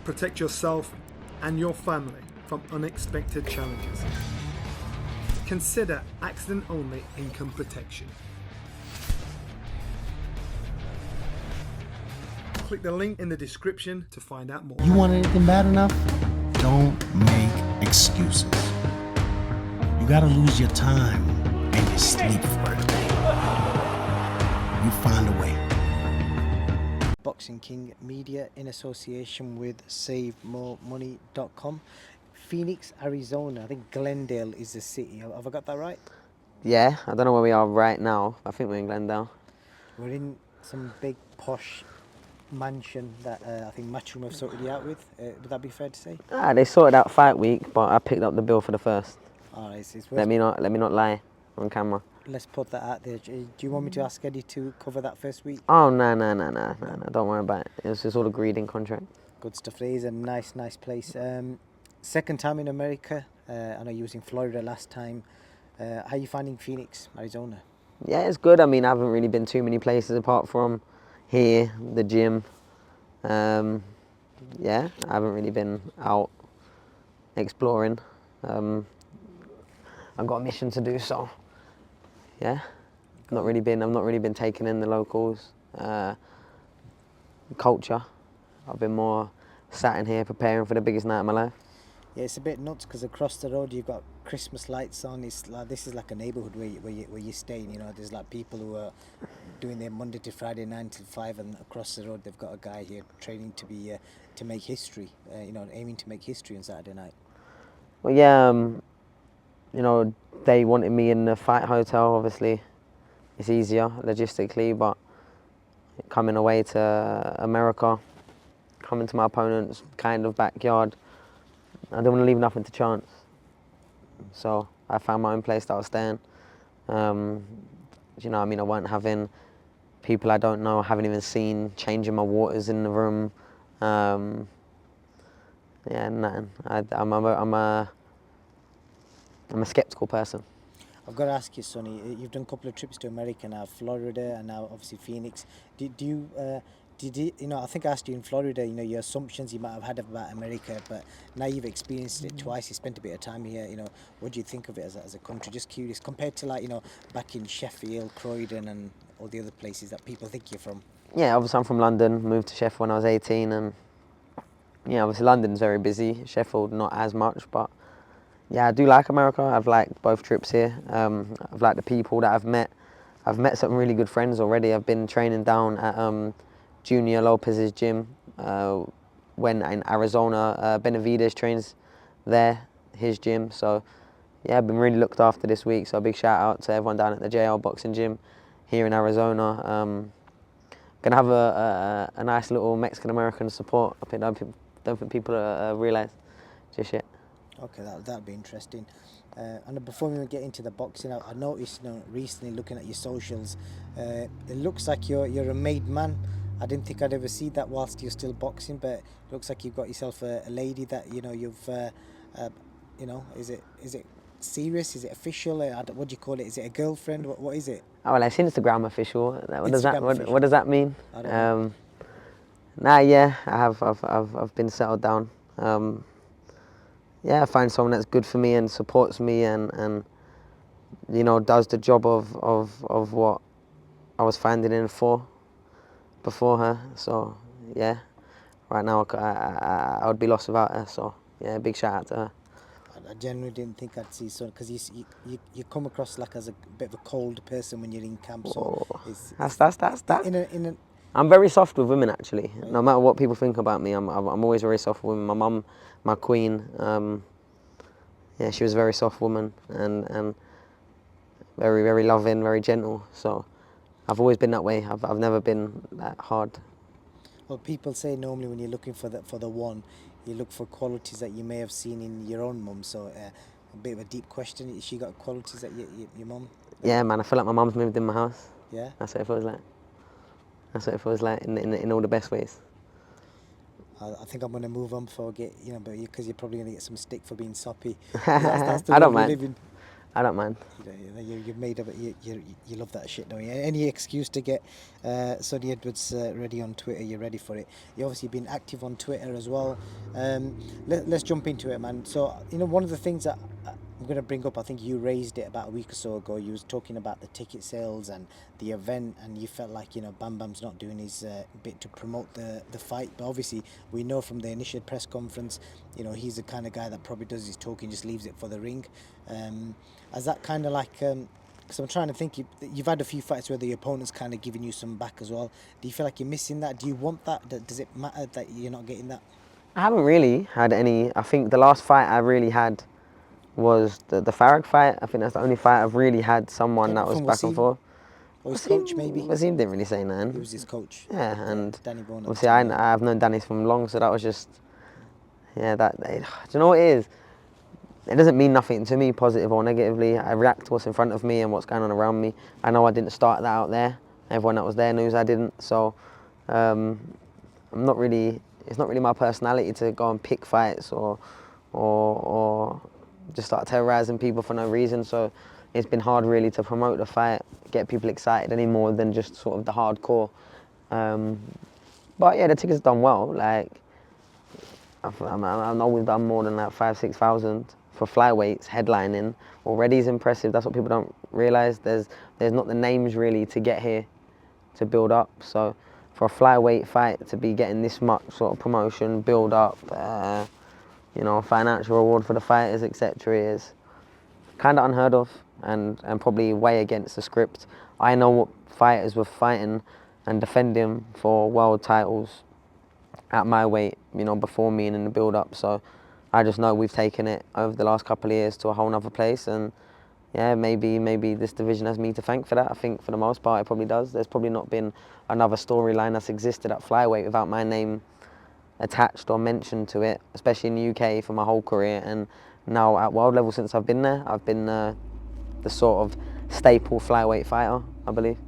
Protect yourself and your family from unexpected challenges. Consider accident-only income protection. Click the link in the description to find out more. You want anything bad enough? Don't make excuses. You gotta lose your time and your sleep for it. You find a way. Boxing King Media in association with SaveMoreMoney.com. Phoenix, Arizona. I think Glendale is the city. Have I got that right? Yeah, I don't know where we are right now. I think we're in Glendale. We're in some big posh mansion that I think Matchroom have sorted you out with. Would that be fair to say? They sorted out fight week, but I picked up the bill for the first. All right, it's Let me not lie on camera. Let's put that out there. Do you want me to ask Eddie to cover that first week? Oh no, don't worry about it. It was just all agreed in contract. Good stuff. It is a nice place. Second time in America. I know you was in Florida last time. How are you finding Phoenix, Arizona? Yeah, it's good. I mean, I haven't really been too many places apart from here, the gym. Yeah, I haven't really been out exploring. I've got a mission to do so. Yeah, I've not really been taking in the locals culture. I've been more sat in here preparing for the biggest night of my life. Yeah, it's a bit nuts because across the road you've got Christmas lights on. It's like, this is like a neighbourhood where you're staying. You know, there's like people who are doing their Monday to Friday 9 till 5, and across the road they've got a guy here training to be to make history. You know, aiming to make history on Saturday night. Well, yeah, you know, they wanted me in the fight hotel. Obviously, it's easier logistically, but coming away to America, coming to my opponent's kind of backyard, I didn't want to leave nothing to chance. So I found my own place that I was staying. You know, I mean, I weren't having people I don't know, haven't even seen, changing my waters in the room. Yeah, nothing. I'm a skeptical person. I've got to ask you, Sonny. You've done a couple of trips to America now, Florida, and now obviously Phoenix. Did you, you know, I think I asked you in Florida, you know, your assumptions you might have had about America, but now you've experienced it twice, you spent a bit of time here, you know, what do you think of it as a country? Just curious, compared to, like, you know, back in Sheffield, Croydon and all the other places that people think you're from. Yeah, obviously I'm from London, moved to Sheffield when I was 18, and yeah, obviously London's very busy, Sheffield not as much, but yeah, I do like America. I've liked both trips here. I've liked the people that I've met. I've met some really good friends already. I've been training down at Junior Lopez's gym when in Arizona. Benavides trains there, his gym. So yeah, I've been really looked after this week. So a big shout out to everyone down at the JL Boxing Gym here in Arizona. Gonna have a nice little Mexican American support. I don't think people realise just yet. Okay, that'll be interesting. And before we get into the boxing, I noticed, you know, recently looking at your socials, it looks like you're a made man. I didn't think I'd ever see that whilst you're still boxing, but it looks like you've got yourself a lady that, you know, you've, you know, is it serious? Is it official? What do you call it? Is it a girlfriend? What is it? Oh, well, it's Instagram official. What does that mean? I don't know. Nah, yeah, I've been settled down. Yeah, I find someone that's good for me and supports me and you know, does the job of what I was finding in for before her. So yeah, right now I would be lost without her. So yeah, big shout out to her. I genuinely didn't think I'd see so, because you come across like as a bit of a cold person when you're in camp. So that's that. In a I'm very soft with women, actually. No matter what people think about me, I'm always very soft with women. My mum, my queen, yeah, she was a very soft woman and very, very loving, very gentle. So I've always been that way. I've never been that hard. Well, people say normally when you're looking for the one, you look for qualities that you may have seen in your own mum. So a bit of a deep question. Has she got qualities that your mum? Yeah, man. I feel like my mum's moved in my house. Yeah. That's what it feels like. That's what it feels like in all the best ways. I think I'm going to move on before I get, you know, but because you're probably going to get some stick for being soppy. I don't mind. I don't mind. You've made up. You love that shit, don't you? Any excuse to get Sonny Edwards ready on Twitter, you're ready for it. You've obviously been active on Twitter as well. Let's jump into it, man. So one of the things that I'm going to bring up, I think you raised it about a week or so ago. You was talking about the ticket sales and the event, and you felt like Bam Bam's not doing his bit to promote the fight. But obviously, we know from the initial press conference, he's the kind of guy that probably does his talking, just leaves it for the ring. As that kind of like, because I'm trying to think, you've had a few fights where the opponent's kind of giving you some back as well. Do you feel like you're missing that? Do you want that? Does it matter that you're not getting that? I haven't really had any. I think the last fight I really had was the Farag fight. I think that's the only fight I've really had someone that was From back and Wasim? forth. Or his coach, maybe? Wasim didn't really say nothing. He was his coach. Yeah, and Danny Bourne. obviously I've known Danny from long, so that was just, do you know what it is? It doesn't mean nothing to me, positive or negatively. I react to what's in front of me and what's going on around me. I know I didn't start that out there. Everyone that was there knows I didn't. So I'm not really. It's not really my personality to go and pick fights or just start terrorizing people for no reason. So it's been hard really to promote the fight, get people excited any more than just sort of the hardcore. But yeah, the tickets done well. Like I've always done more than like 5,000-6,000 for flyweights headlining. Already is impressive. That's what people don't realise. There's not the names really to get here to build up. So for a flyweight fight to be getting this much sort of promotion, build up, financial reward for the fighters, etc., is kind of unheard of and probably way against the script. I know what fighters were fighting and defending for world titles at my weight, before me and in the build-up. So I just know we've taken it over the last couple of years to a whole nother place, and yeah, maybe this division has me to thank for that. I think for the most part it probably does. There's probably not been another storyline that's existed at flyweight without my name attached or mentioned to it, especially in the UK for my whole career, and now at world level since I've been there. I've been the sort of staple flyweight fighter, I believe.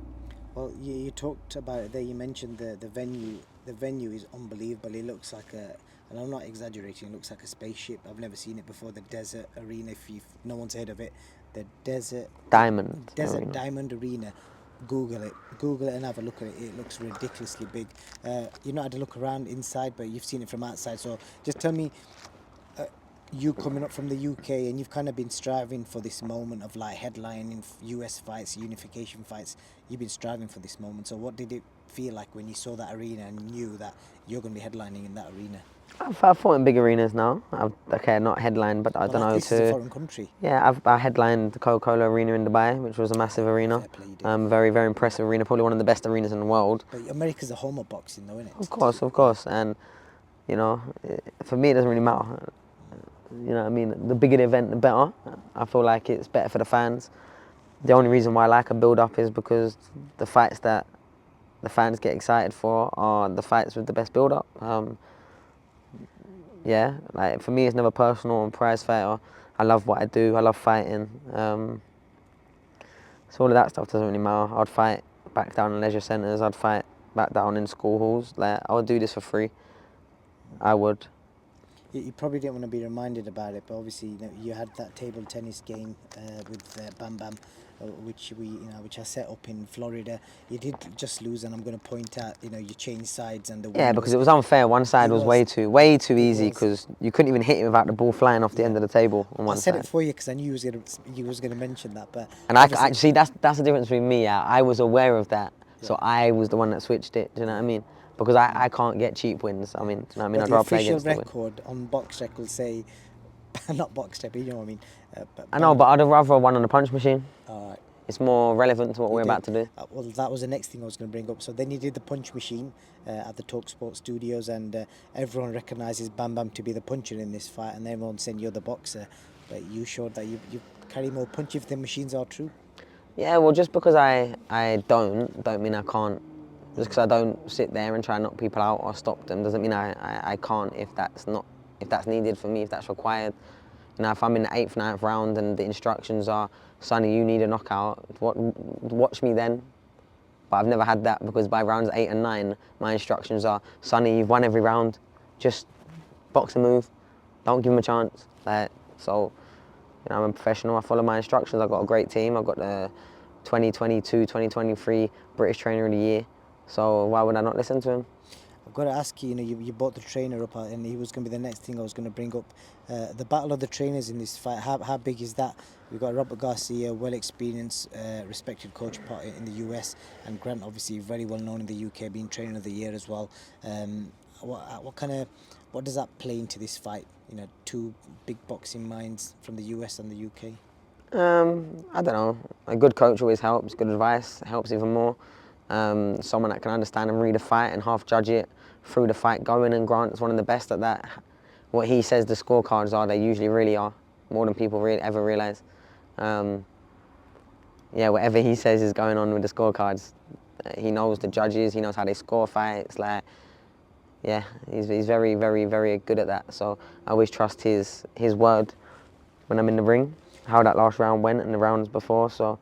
Well, you talked about it there. You mentioned the venue. The venue is unbelievable. It looks like and I'm not exaggerating, it looks like a spaceship. I've never seen it before. The Desert Arena, if no one's heard of it. The Desert Diamond Arena. Google it and have a look at it. It looks ridiculously big. You've not had to look around inside, but you've seen it from outside. So just tell me, you coming up from the UK and you've kind of been striving for this moment of like headlining US fights, unification fights. You've been striving for this moment. So what did it feel like when you saw that arena and knew that you're going to be headlining in that arena? I've fought in big arenas now. Not headlined, but I don't know. This is a foreign country. Yeah, I headlined the Coca-Cola Arena in Dubai, which was a massive arena. Very, very impressive arena. Probably one of the best arenas in the world. But America's the home of boxing, though, isn't it? Of course. And for me, it doesn't really matter. I mean, the bigger the event, the better. I feel like it's better for the fans. The only reason why I like a build-up is because the fights that the fans get excited for are the fights with the best build-up. Yeah, like for me, it's never personal and prize fighter. I love what I do. I love fighting. So all of that stuff doesn't really matter. I'd fight back down in leisure centres. I'd fight back down in school halls. Like I would do this for free. I would. You probably didn't want to be reminded about it, but obviously you had that table tennis game with Bam Bam, which I set up in Florida. You did just lose, and I'm going to point out, you changed sides and the because it was unfair. One side was way too easy because you couldn't even hit it without the ball flying off the end of the table on one side. I said it for you because I knew you was going to mention that, but and I see that's the difference between me. I was aware of that, so I was the one that switched it. Do you know what I mean? Because I can't get cheap wins. I mean, do you know what I mean? I'd rather play against the record on Boxrec will say, not Boxrec, but you know what I mean. I know, but I'd rather one on the punch machine. All right. It's more relevant to what we're about to do. Well, that was the next thing I was going to bring up. So then you did the punch machine at the TalkSport studios, and everyone recognises Bam Bam to be the puncher in this fight, and everyone's saying you're the boxer. But you showed that you carry more punch if the machines are true. Yeah, well, just because I don't mean I can't. Just because I don't sit there and try and knock people out or stop them doesn't mean I can't if that's needed for me, if that's required. If I'm in the 8th, 9th round and the instructions are, Sonny, you need a knockout, watch me then. But I've never had that because by rounds 8 and 9, my instructions are, Sonny, you've won every round, just box a move, don't give him a chance. So You know, I'm a professional. I follow my instructions. I've got a great team. I've got the 2022, 2023 British Trainer of the Year. So why would I not listen to him? I've got to ask you, you brought the trainer up, and he was going to be the next thing I was going to bring up. The battle of the trainers in this fight, how big is that? We've got Robert Garcia, well-experienced, respected coach part in the US, and Grant, obviously very well known in the UK, being trainer of the year as well. What does that play into this fight? Two big boxing minds from the US and the UK. I don't know. A good coach always helps. Good advice helps even more. Someone that can understand and read a fight and half judge it through the fight going, and Grant's one of the best at that. What he says the scorecards are, they usually really are, more than people ever realise. Yeah, whatever he says is going on with the scorecards. He knows the judges, he knows how they score fights. Like, yeah, he's very, very, very good at that. So I always trust his word when I'm in the ring, how that last round went and the rounds before. So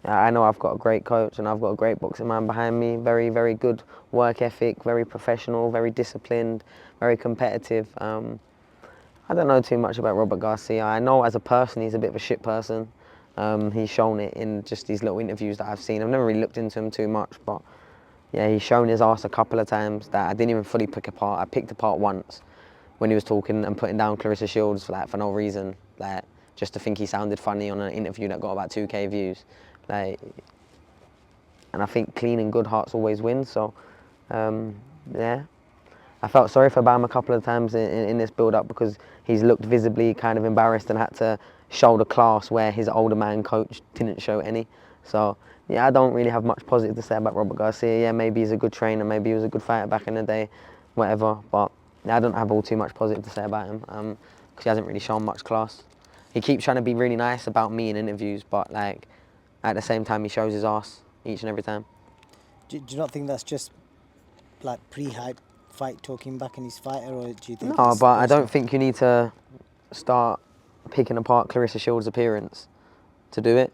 I know I've got a great coach and I've got a great boxing man behind me. Very, very good work ethic, very professional, very disciplined, very competitive. I don't know too much about Robert Garcia. I know as a person he's a bit of a shit person. He's shown it in just these little interviews that I've seen. I've never really looked into him too much, but yeah, he's shown his ass a couple of times that I didn't even fully pick apart. I picked apart once when he was talking and putting down Claressa Shields for no reason, just to think he sounded funny on an interview that got about 2K views. And I think clean and good hearts always win. So yeah, I felt sorry for Bam a couple of times in this build-up because he's looked visibly kind of embarrassed and had to show the class where his older man coach didn't show any. So yeah, I don't really have much positive to say about Robert Garcia. Yeah, maybe he's a good trainer, maybe he was a good fighter back in the day, whatever. But yeah, I don't have all too much positive to say about him because he hasn't really shown much class. He keeps trying to be really nice about me in interviews, but like at the same time he shows his ass each and every time. Do you not think that's just like pre-hype fight talking back in his fighter, or do you think? No, but I don't think you need to start picking apart Claressa Shields' appearance to do it.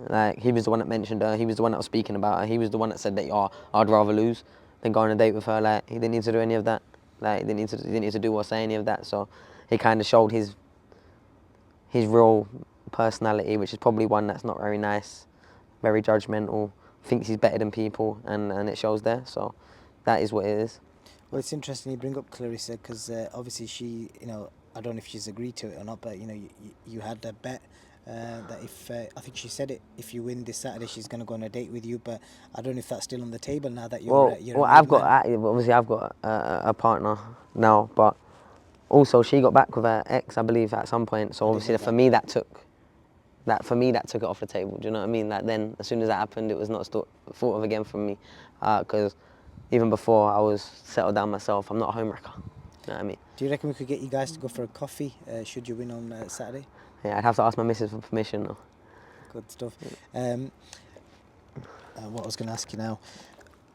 Like, he was the one that mentioned her, he was the one that was speaking about her, he was the one that said that, oh, I'd rather lose than go on a date with her. Like, he didn't need to do any of that. Like, he didn't need to do or say any of that. So he kind of showed his real personality, which is probably one that's not very nice, very judgmental, thinks he's better than people, and it shows there. So that is what it is. Well, it's interesting you bring up Claressa because obviously she, I don't know if she's agreed to it or not, but you had a bet that if I think she said it, if you win this Saturday, she's going to go on a date with you. But I don't know if that's still on the table now that you're. Obviously I've got a partner now, but also she got back with her ex, I believe, at some point. So obviously for me that took it off the table. Do you know what I mean? Like, then as soon as that happened, it was not thought of again from me, because even before I was settled down myself, I'm not a homewrecker. You know what I mean? Do you reckon we could get you guys to go for a coffee should you win on Saturday? Yeah, I'd have to ask my missus for permission though. Good stuff. What I was going to ask you now.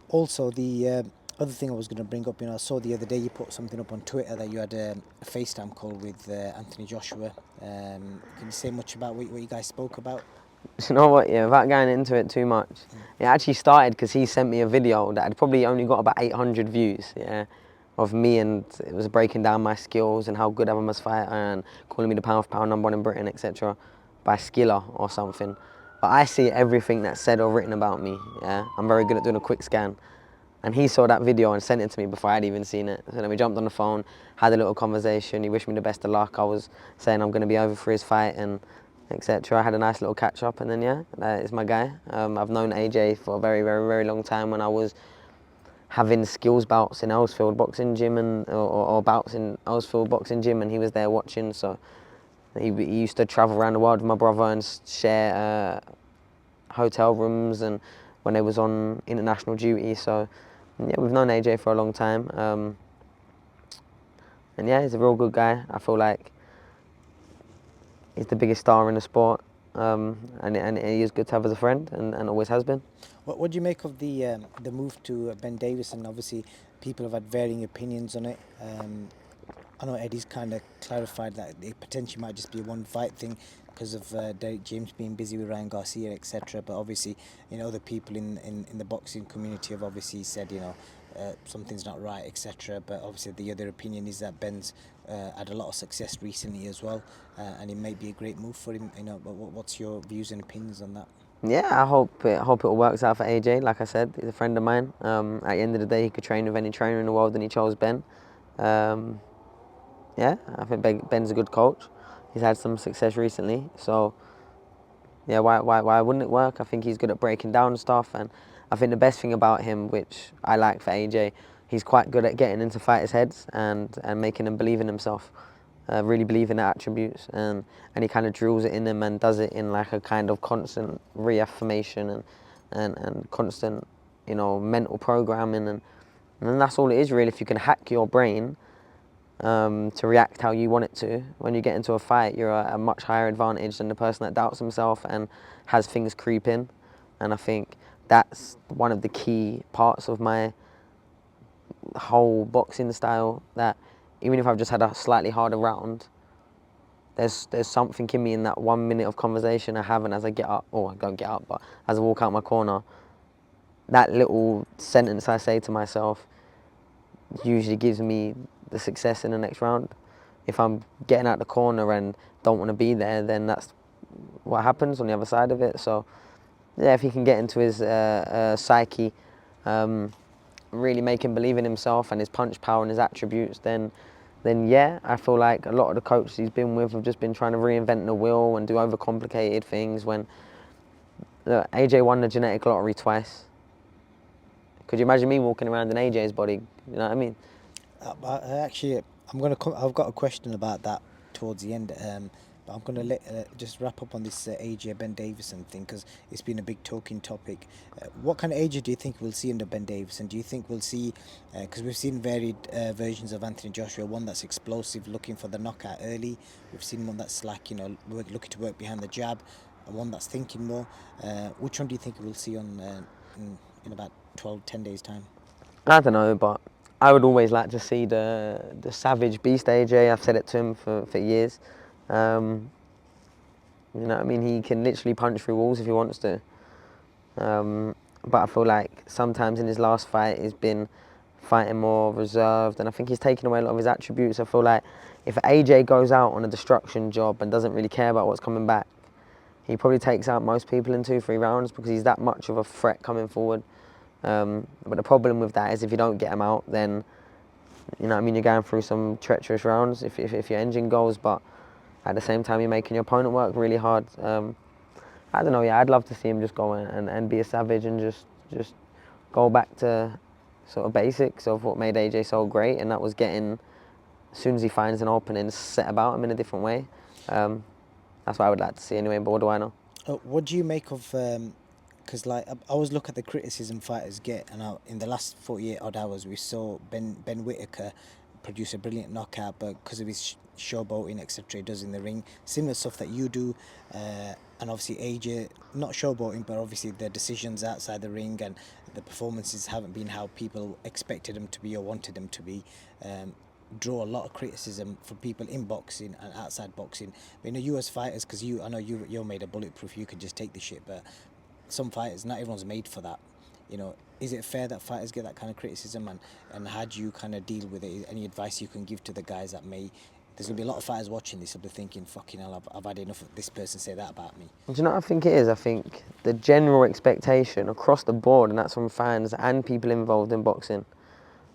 Also, the other thing I was going to bring up, I saw the other day you put something up on Twitter that you had a FaceTime call with Anthony Joshua. Can you say much about what you guys spoke about? You know what, yeah, without going into it too much, it actually started because he sent me a video that had probably only got about 800 views, yeah, of me, and it was breaking down my skills and how good I am as a fighter and calling me the pound for pound number one in Britain, etc. by Skiller or something. But I see everything that's said or written about me, yeah. I'm very good at doing a quick scan. And he saw that video and sent it to me before I'd even seen it. So then we jumped on the phone, had a little conversation. He wished me the best of luck. I was saying I'm going to be over for his fight and etc. I had a nice little catch up, and then yeah, that is my guy. I've known AJ for a very, very, very long time. When I was having skills bouts in Earlsfield boxing gym or bouts in Earlsfield boxing gym, and he was there watching. So he used to travel around the world with my brother and share hotel rooms, and when they was on international duty. So yeah, we've known AJ for a long time, and yeah, he's a real good guy. I feel like he's the biggest star in the sport, and he is good to have as a friend, and always has been. What do you make of the move to Ben Davison? Obviously, people have had varying opinions on it. I know Eddie's kind of clarified that it potentially might just be a one-fight thing because of Derek James being busy with Ryan Garcia, etc. But obviously, other people in the boxing community have obviously said, something's not right, etc. But obviously the other opinion is that Ben's had a lot of success recently as well, and it may be a great move for him. But what's your views and opinions on that? Yeah, I hope it all works out for AJ. Like I said, he's a friend of mine. At the end of the day, he could train with any trainer in the world, and he chose Ben. Yeah, I think Ben's a good coach. He's had some success recently, so yeah, why wouldn't it work? I think he's good at breaking down stuff, and I think the best thing about him, which I like for AJ, he's quite good at getting into fighters' heads and making them believe in himself, really believe in their attributes, and he kind of drills it in them and does it in like a kind of constant reaffirmation and constant, mental programming, and that's all it is really. If you can hack your brain to react how you want it to, when you get into a fight, you're at a much higher advantage than the person that doubts himself and has things creep in. And I think that's one of the key parts of my whole boxing style, that even if I've just had a slightly harder round, there's something in me in that 1 minute of conversation I have, and as I get up, or I don't get up, but as I walk out my corner, that little sentence I say to myself usually gives me the success in the next round. If I'm getting out the corner and don't want to be there, then that's what happens on the other side of it. So yeah, if he can get into his psyche, really make him believe in himself and his punch power and his attributes, then yeah, I feel like a lot of the coaches he's been with have just been trying to reinvent the wheel and do overcomplicated things. When look, AJ won the genetic lottery twice. Could you imagine me walking around in AJ's body? You know what I mean? Actually, I've got a question about that towards the end. But I'm going to just wrap up on this AJ Ben Davison thing, because it's been a big talking topic. What kind of AJ do you think we'll see under Ben Davison? Do you think we'll see, because we've seen varied versions of Anthony Joshua, one that's explosive, looking for the knockout early. We've seen one that's like, looking to work behind the jab, and one that's thinking more. Which one do you think we'll see on in about 10 days' time? I don't know, but I would always like to see the savage beast AJ. I've said it to him for years. You know what I mean? He can literally punch through walls if he wants to. But I feel like sometimes in his last fight he's been fighting more reserved, and I think he's taken away a lot of his attributes. I feel like if AJ goes out on a destruction job and doesn't really care about what's coming back, he probably takes out most people in 2-3 rounds, because he's that much of a threat coming forward. But the problem with that is if you don't get him out, then you know what I mean, you're going through some treacherous rounds if your engine goes, but at the same time you're making your opponent work really hard. I don't know, yeah, I'd love to see him just go and be a savage and just go back to sort of basics of what made AJ so great, and that was getting, as soon as he finds an opening, set about him in a different way. That's what I would like to see anyway, but what do I know? What do you make of, because like I always look at the criticism fighters get, and in the last 48 odd hours we saw Ben Whittaker produce a brilliant knockout, but because of his showboating, etc., he does in the ring, similar stuff that you do, and obviously AJ, not showboating, but obviously the decisions outside the ring and the performances haven't been how people expected them to be or wanted them to be. Draw a lot of criticism from people in boxing and outside boxing. But, you as fighters, because I know you're made of bulletproof, you can just take the shit, but some fighters, not everyone's made for that. Is it fair that fighters get that kind of criticism, and how do you kind of deal with it? Any advice you can give to the guys that may, there's going to be a lot of fighters watching this, will be thinking, fucking hell, I've had enough of this person say that about me. Do you know what I think it is? I think the general expectation across the board, and that's from fans and people involved in boxing,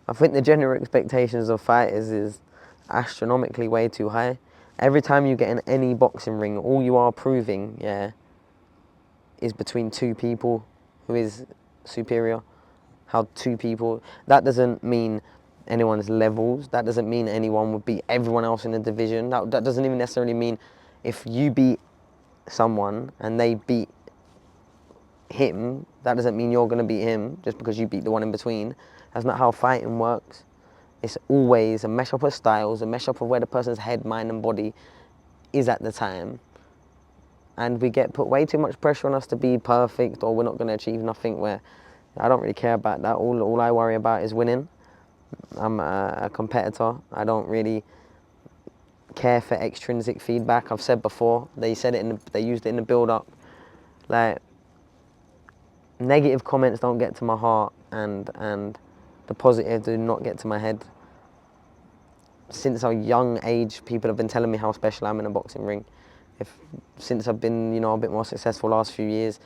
I think the general expectations of fighters is astronomically way too high. Every time you get in any boxing ring, all you are proving, is between two people who is superior. How two people, that doesn't mean anyone's levels, that doesn't mean anyone would beat everyone else in the division, that doesn't even necessarily mean if you beat someone and they beat him, that doesn't mean you're going to beat him just because you beat the one in between. That's not how fighting works. It's always a mesh-up of styles, a mesh-up of where the person's head, mind and body is at the time. And we get put way too much pressure on us to be perfect, or we're not going to achieve nothing, where I don't really care about that. All I worry about is winning. I'm a competitor. I don't really care for extrinsic feedback. I've said before, they used it in the build-up. Like, negative comments don't get to my heart, and the positive do not get to my head. Since a young age, people have been telling me how special I am in a boxing ring. Since I've been, you know, a bit more successful last few years,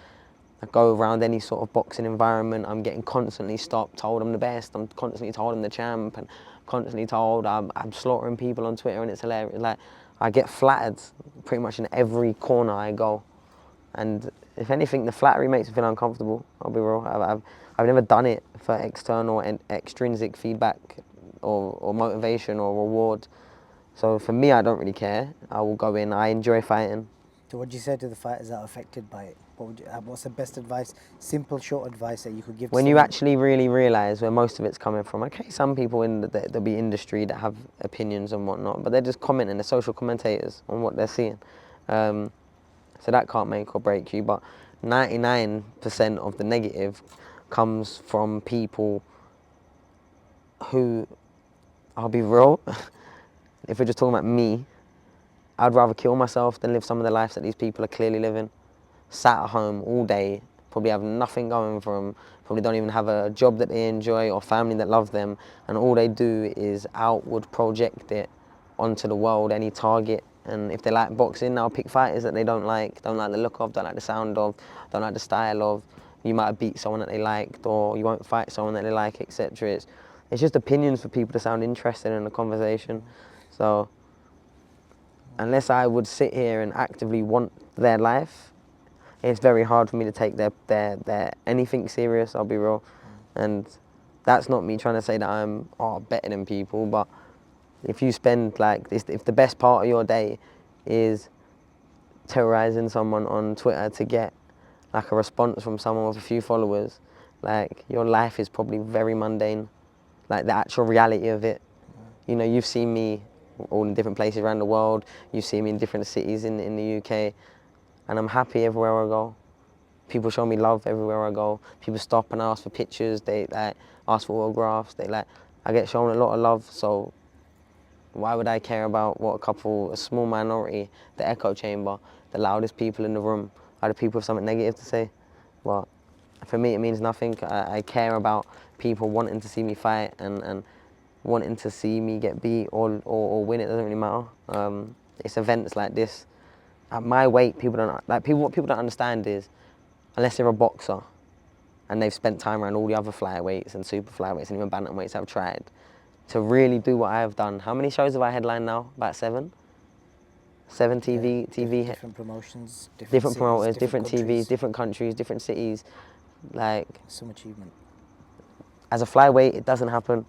I go around any sort of boxing environment, I'm getting constantly stopped, told I'm the best, I'm constantly told I'm the champ, and constantly told I'm slaughtering people on Twitter, and it's hilarious. Like, I get flattered pretty much in every corner I go. And if anything, the flattery makes me feel uncomfortable, I'll be real. I've never done it for external and extrinsic feedback or motivation or reward. So for me, I don't really care. I will go in, I enjoy fighting. So what do you say to the fighters that are affected by it? What's the best advice, simple, short advice that you could give to When you someone? actually really realise where most of it's coming from, okay, some people in there'll be industry that have opinions and whatnot, but they're just commenting, they're social commentators on what they're seeing. So that can't make or break you, but 99% of the negative comes from people who, I'll be real, if we're just talking about me, I'd rather kill myself than live some of the lives that these people are clearly living. Sat at home all day, probably have nothing going for them, probably don't even have a job that they enjoy or family that love them, and all they do is outward project it onto the world, any target. And if they like boxing, they'll pick fighters that they don't like the look of, don't like the sound of, don't like the style of. You might have beat someone that they liked, or you won't fight someone that they like, etc. It's just opinions for people to sound interested in the conversation. So unless I would sit here and actively want their life, it's very hard for me to take their anything serious, I'll be real. And that's not me trying to say that I'm better than people, but if you spend like this, if the best part of your day is terrorizing someone on Twitter to get like a response from someone with a few followers, like your life is probably very mundane. Like the actual reality of it. You know, you've seen me all in different places around the world, you've seen me in different cities in the UK, and I'm happy everywhere I go. People show me love everywhere I go. People stop and ask for pictures, they like ask for autographs, I get shown a lot of love, so why would I care about what a small minority, the echo chamber, the loudest people in the room, are the people with something negative to say? But for me, it means nothing. I care about people wanting to see me fight and wanting to see me get beat or win. It doesn't really matter. It's events like this. At my weight, what people don't understand is, unless they're a boxer and they've spent time around all the other flyweights and super flyweights and even bantamweights I've tried, to really do what I have done. How many shows have I headlined now? About 7? 7 TV. Different promotions, Different cities, promoters, different countries. TVs, different countries, different cities. Like, Some achievement. as a flyweight, it doesn't happen.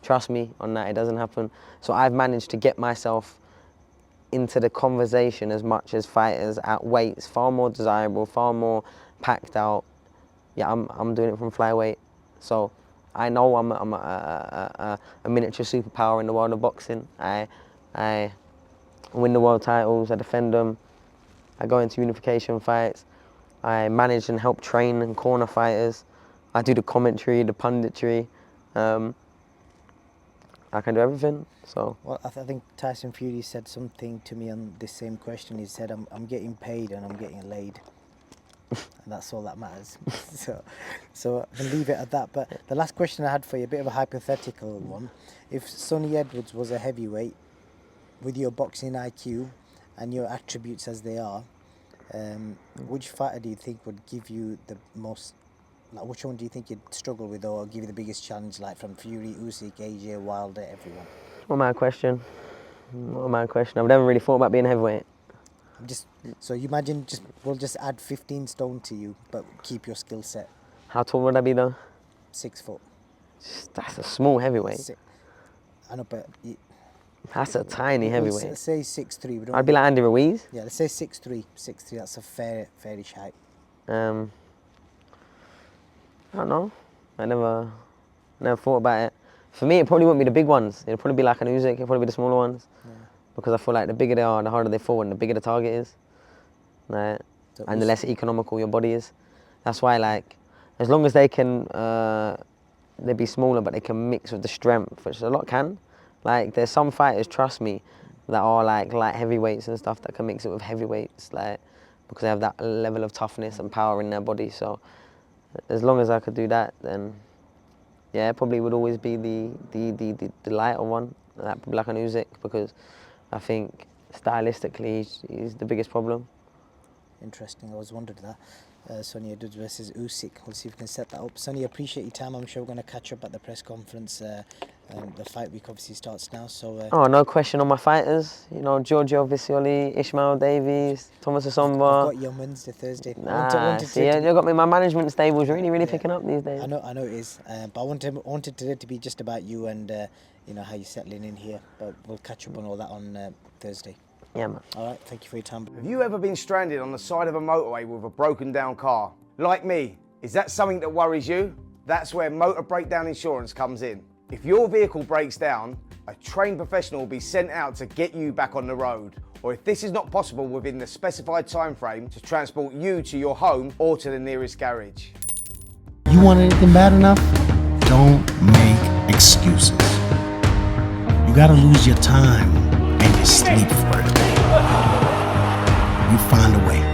Trust me on that, it doesn't happen. So I've managed to get myself into the conversation as much as fighters at weights far more desirable, far more packed out. Yeah, I'm doing it from flyweight. So I know I'm a miniature superpower in the world of boxing. I win the world titles, I defend them, I go into unification fights, I manage and help train and corner fighters, I do the commentary, the punditry, I can do everything, so. Well, I think Tyson Fury said something to me on this same question. He said, I'm getting paid and I'm getting laid. And that's all that matters. so I'll leave it at that. But the last question I had for you, a bit of a hypothetical one. If Sonny Edwards was a heavyweight, with your boxing IQ and your attributes as they are, which fighter do you think would give you the most, like which one do you think you'd struggle with or give you the biggest challenge, like from Fury, Usyk, AJ, Wilder, everyone? What my question? I've never really thought about being heavyweight. So you imagine we'll just add 15 stone to you, but keep your skill set. How tall would I be though? 6 foot. That's a small heavyweight. I know, but That's a tiny heavyweight. Let's say 6'3". I'd be like Andy Ruiz. Yeah, let's say 6'3". 6'3". That's a fairish height. I don't know. I never thought about it. For me, it probably wouldn't be the big ones. It'd probably be like an Usyk. It'd probably be the smaller ones. Yeah. Because I feel like the bigger they are, the harder they fall, and the bigger the target is. Right? So and the less economical your body is. That's why, like, as long as they can, they'd be smaller, but they can mix with the strength, which a lot can. Like, there's some fighters, trust me, that are like light heavyweights and stuff that can mix it with heavyweights, like, because they have that level of toughness and power in their body. So, as long as I could do that, then yeah, probably would always be the lighter one, like an Usyk, because I think stylistically he's the biggest problem. Interesting. I always wondered that. Sonia Duds versus Usyk. We'll see if we can set that up. Sonia, appreciate your time. I'm sure we're going to catch up at the press conference. The fight week obviously starts now. So. Oh, no question on my fighters. You know, Giorgio Visioli, Ishmael Davies, Thomas Asomba. I've got you on Wednesday, Thursday. See, you got me. My management stable's really picking up these days. I know it is. But I wanted today to be just about you and you know how you're settling in here. But we'll catch up on all that on Thursday. Yeah, man. All right. Thank you for your time. Have you ever been stranded on the side of a motorway with a broken down car? Like me, is that something that worries you? That's where motor breakdown insurance comes in. If your vehicle breaks down, a trained professional will be sent out to get you back on the road. Or if this is not possible within the specified time frame, to transport you to your home or to the nearest garage. You want anything bad enough? Don't make excuses. You gotta lose your time and your sleep for it. You find a way.